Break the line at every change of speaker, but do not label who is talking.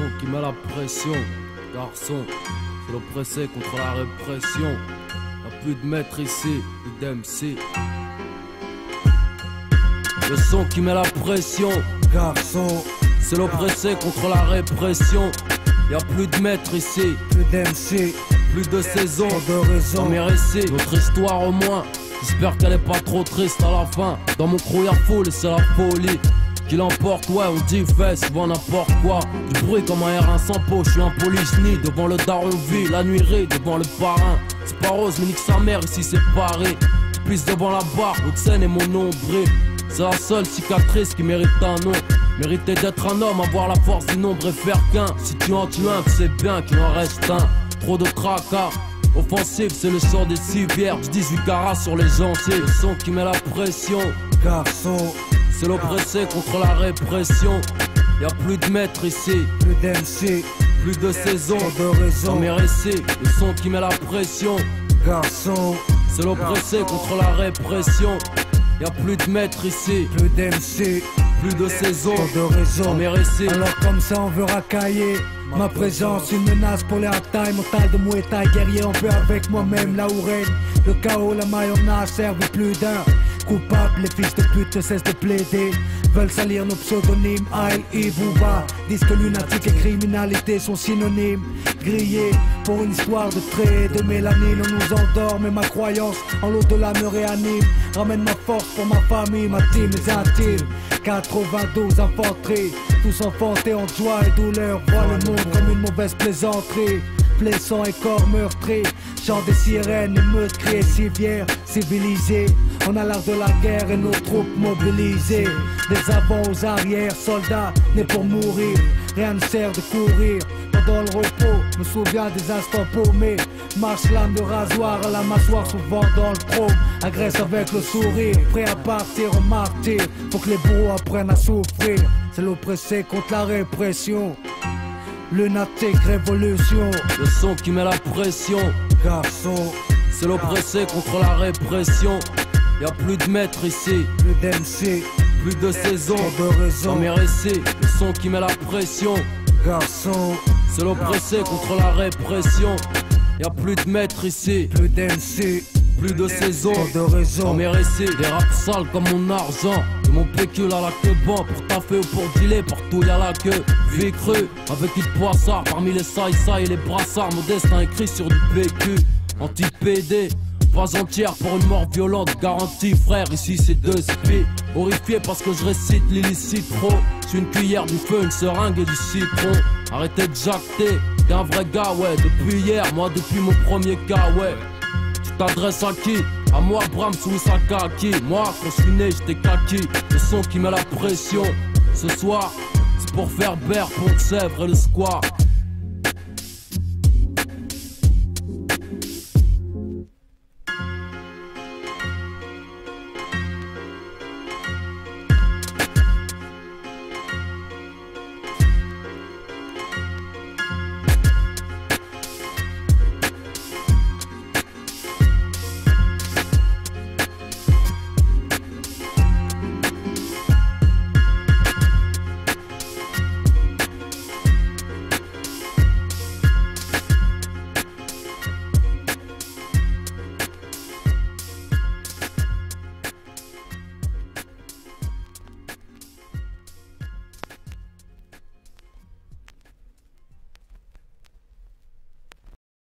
son qui met la pression, garçon, c'est l'oppressé contre la répression. Y'a plus de maître ici, plus d'MC. Le son qui met la pression,
garçon,
c'est l'oppressé contre la répression. Y'a plus de maître ici,
plus d'MC,
plus de saison,
de raison.
dans mes récits, notre histoire au moins. J'espère qu'elle est pas trop triste à la fin. Dans mon crew y'a foule et c'est la folie qui l'emporte, ouais, on dit fait souvent n'importe quoi. Du bruit comme un R1 sans peau, je suis un polychni. Devant le daron vie, la nuirie devant le parrain. C'est pas rose mais nique sa mère ici c'est Paris. Je pisse devant la barre, l'autre scène est mon nombril. C'est la seule cicatrice qui mérite un nom. Mériter d'être un homme, avoir la force du nombre et faire qu'un. Si tu en tues un, c'est bien qu'il en reste un. Trop de tracas, offensif c'est le sort des civières. Du 18 carats sur les gencives, le son qui met la pression.
Garçon,
c'est l'oppressé contre la répression. Y'a plus de maître ici,
plus d'MC,
plus de saison,
de raison.
dans mes récits, le son qui met la pression.
Garçon,
c'est l'oppressé contre la répression. Y'a plus de maître ici,
plus d'MC,
plus de saison,
de raison.
dans mes récits.
Alors comme ça on veut racailler. Ma présence, une menace pour les hard-time. Mental de Muay Thai, guerrier en paix avec moi-même là où règne le chaos, la maille en a servi plus d'un. Coupables, les fils de pute ne cessent de plaider. Veulent salir nos pseudonymes, Aïe et Bouba. Disent que lunatique et criminalité sont synonymes. Grillés pour une histoire de traits de mélanine. On nous endort mais ma croyance en l'au-delà me réanime. Ramène ma force pour ma famille, ma team, mes intimes. 92 infanteries, tous enfantés en joie et douleur. Voient le monde comme une mauvaise plaisanterie. Blessant et corps meurtris, chant des sirènes et meurtriers civières civilisés. On a l'art de la guerre et nos troupes mobilisées. Des avants aux arrières, soldats nés pour mourir. Rien ne sert de courir pendant le repos. Me souviens des instants paumés. Marche lame de rasoir à la mâchoire, souvent dans le chrome. Agresse avec le sourire, prêt à partir en martyr. Faut que les bourreaux apprennent à souffrir. C'est l'oppressé contre la répression. Lunatique révolution.
Le son qui met la pression,
garçon,
c'est l'oppressé contre la répression. Y'a plus de maître ici,
plus d'MC,
plus de saison,
de raison.
dans mes récits, le son qui met la pression.
Garçon,
c'est l'oppressé contre la répression. Y'a plus de maître ici,
plus d'MC,
plus de saison,
de raison.
dans mes récits, des raps sales comme mon argent. De mon pécule à la queue ban, pour taffer ou pour dealer, partout y'a la queue. Vie crue, avec une poissard, parmi les saï-saï et les brassards. Mon destin écrit sur du PQ, anti-PD. Pas entière pour une mort violente, garantie frère, ici c'est deux spies. Horrifié parce que je récite l'illicite trop. J'suis une cuillère du feu, une seringue et du citron. Arrêtez de jacter, t'es un vrai gars ouais. Depuis hier, moi depuis mon premier cas ouais. Tu t'adresses à qui? À moi Bram sous Sakaki. Moi quand je suis né j'étais kaki. Le son qui met la pression. Ce soir c'est pour faire Berre, Pont-de-Sèvres et le square.